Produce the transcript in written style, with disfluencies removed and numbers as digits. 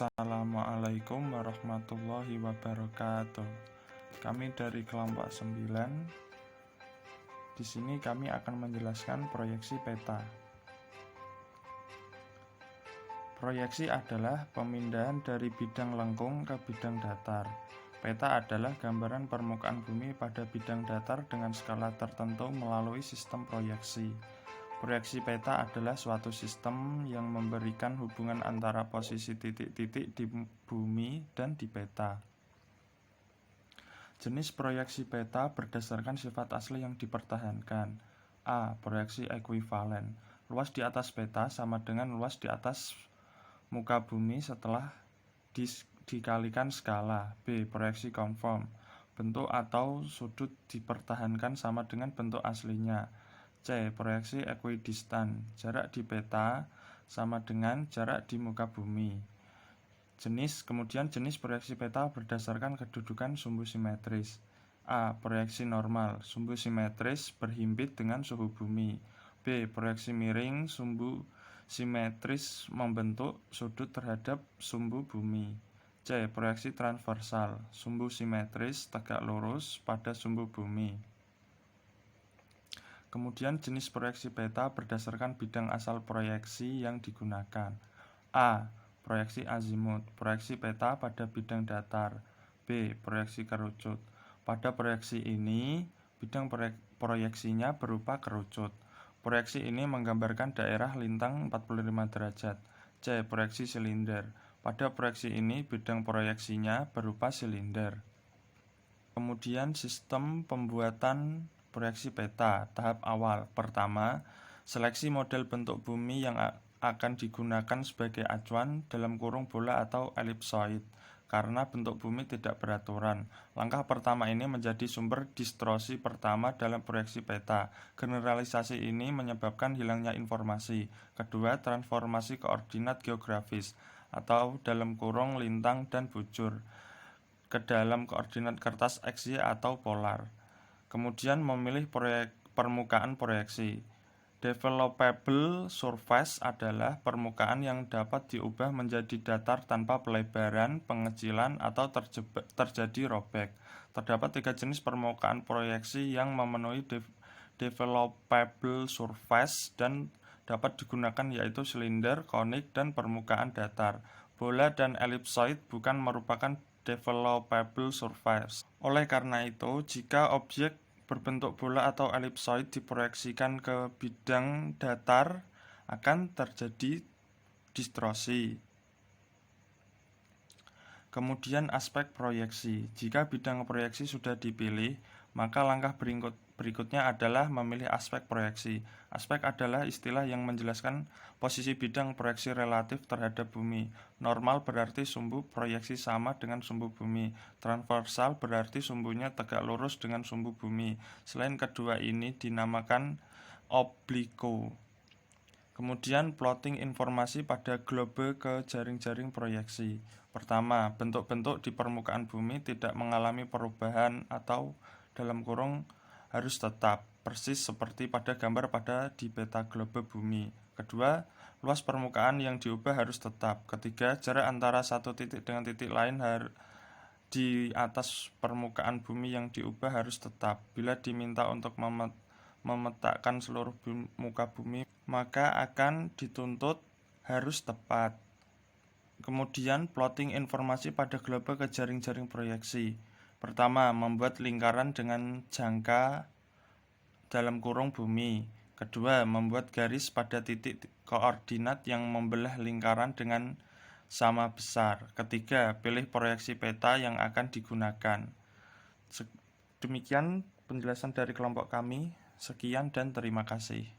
Assalamualaikum warahmatullahi wabarakatuh. Kami dari kelompok 9. Di sini kami akan menjelaskan proyeksi peta. Proyeksi adalah pemindahan dari bidang lengkung ke bidang datar. Peta adalah gambaran permukaan bumi pada bidang datar dengan skala tertentu melalui sistem proyeksi. Proyeksi peta adalah suatu sistem yang memberikan hubungan antara posisi titik-titik di bumi dan di peta. Jenis proyeksi peta berdasarkan sifat asli yang dipertahankan. A. Proyeksi ekuivalen. Luas di atas peta sama dengan luas di atas muka bumi setelah dikalikan skala. B. Proyeksi konform. Bentuk atau sudut dipertahankan sama dengan bentuk aslinya. C. Proyeksi ekuidistan. Jarak di peta sama dengan jarak di muka bumi. Kemudian jenis proyeksi peta berdasarkan kedudukan sumbu simetris. A. Proyeksi normal. Sumbu simetris berhimpit dengan suhu bumi. B. Proyeksi miring. Sumbu simetris membentuk sudut terhadap sumbu bumi. C. Proyeksi transversal. Sumbu simetris tegak lurus pada sumbu bumi. Kemudian jenis proyeksi peta berdasarkan bidang asal proyeksi yang digunakan. A. Proyeksi azimut. Proyeksi peta pada bidang datar. B. Proyeksi kerucut. Pada proyeksi ini, bidang proyeksinya berupa kerucut. Proyeksi ini menggambarkan daerah lintang 45 derajat. C. Proyeksi silinder. Pada proyeksi ini, bidang proyeksinya berupa silinder. Kemudian sistem pembuatan proyeksi peta. Tahap awal. Pertama, seleksi model bentuk bumi yang akan digunakan sebagai acuan dalam kurung bola atau elipsoid karena bentuk bumi tidak beraturan. Langkah pertama ini menjadi sumber distorsi pertama dalam proyeksi peta. Generalisasi ini menyebabkan hilangnya informasi. Kedua, transformasi koordinat geografis atau dalam kurung lintang dan bujur ke dalam koordinat kertas XY atau polar. Kemudian memilih permukaan proyeksi. Developable surface adalah permukaan yang dapat diubah menjadi datar tanpa pelebaran, pengecilan, atau terjadi robek. Terdapat 3 jenis permukaan proyeksi yang memenuhi developable surface dan dapat digunakan, yaitu silinder, konik, dan permukaan datar. Bola dan elipsoid bukan merupakan developable surface. Oleh karena itu, jika objek berbentuk bola atau elipsoid diproyeksikan ke bidang datar, akan terjadi distorsi. Kemudian aspek proyeksi. Jika bidang proyeksi sudah dipilih, maka langkah berikutnya adalah memilih aspek proyeksi. Aspek adalah istilah yang menjelaskan posisi bidang proyeksi relatif terhadap bumi. Normal berarti sumbu proyeksi sama dengan sumbu bumi. Transversal berarti sumbunya tegak lurus dengan sumbu bumi. Selain kedua ini dinamakan obliku. Kemudian plotting informasi pada globe ke jaring-jaring proyeksi. Pertama, bentuk-bentuk di permukaan bumi tidak mengalami perubahan atau dalam kurung harus tetap, persis seperti pada gambar di peta globe bumi. Kedua, luas permukaan yang diubah harus tetap. Ketiga, jarak antara satu titik dengan titik lain di atas permukaan bumi yang diubah harus tetap. Bila diminta untuk memetakan seluruh muka bumi, maka akan dituntut harus tepat. Kemudian plotting informasi pada globe ke jaring-jaring proyeksi. Pertama, membuat lingkaran dengan jangka dalam kurung bumi. Kedua, membuat garis pada titik koordinat yang membelah lingkaran dengan sama besar. Ketiga, pilih proyeksi peta yang akan digunakan. Demikian penjelasan dari kelompok kami. Sekian dan terima kasih.